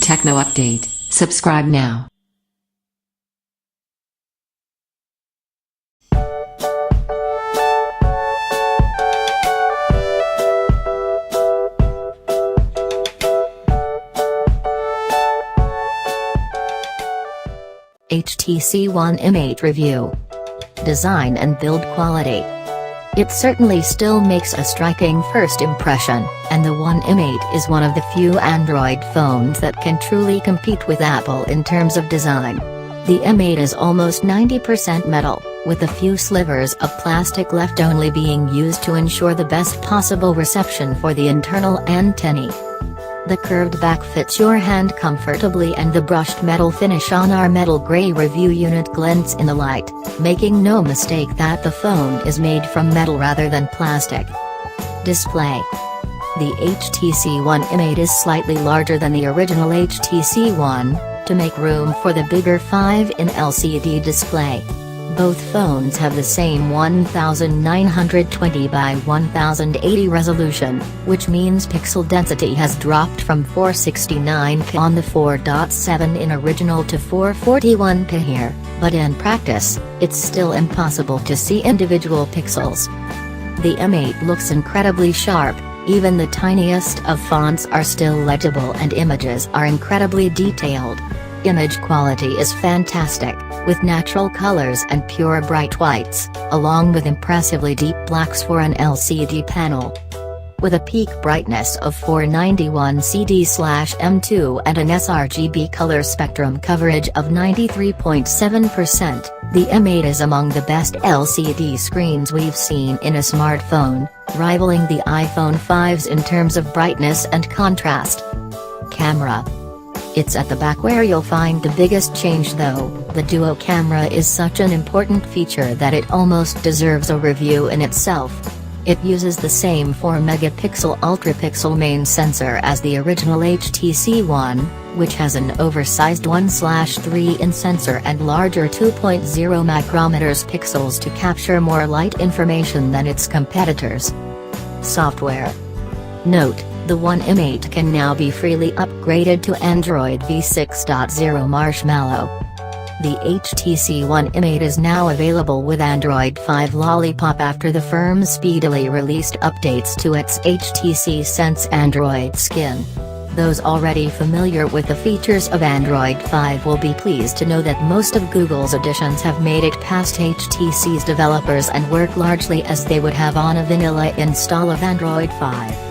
Techno update. Subscribe now. HTC One M8 review. Design and build quality. It certainly still makes a striking first impression, and the One M8 is one of the few Android phones that can truly compete with Apple in terms of design. The M8 is almost 90% metal, with a few slivers of plastic left only being used to ensure the best possible reception for the internal antennae. The curved back fits your hand comfortably, and the brushed metal finish on our metal gray review unit glints in the light, making no mistake that the phone is made from metal rather than plastic. Display. The HTC One M8 is slightly larger than the original HTC One, to make room for the bigger 5-in LCD display. Both phones have the same 1920 by 1080 resolution, which means pixel density has dropped from 469p on the 4.7-in original to 441p here, but in practice, it's still impossible to see individual pixels. The M8 looks incredibly sharp, even the tiniest of fonts are still legible and images are incredibly detailed. Image quality is fantastic, with natural colors and pure bright whites, along with impressively deep blacks for an LCD panel. With a peak brightness of 491 CD/M2 and an sRGB color spectrum coverage of 93.7%, the M8 is among the best LCD screens we've seen in a smartphone, rivaling the iPhone 5's in terms of brightness and contrast. Camera. It's at the back where you'll find the biggest change though. The duo camera is such an important feature that it almost deserves a review in itself. It uses the same 4-megapixel ultra-pixel main sensor as the original HTC One, which has an oversized 1/3-in sensor and larger 2.0 micrometers pixels to capture more light information than its competitors. Software. Note: the One M8 can now be freely upgraded to Android v6.0 Marshmallow. The HTC One M8 is now available with Android 5 Lollipop after the firm speedily released updates to its HTC Sense Android skin. Those already familiar with the features of Android 5 will be pleased to know that most of Google's additions have made it past HTC's developers and work largely as they would have on a vanilla install of Android 5.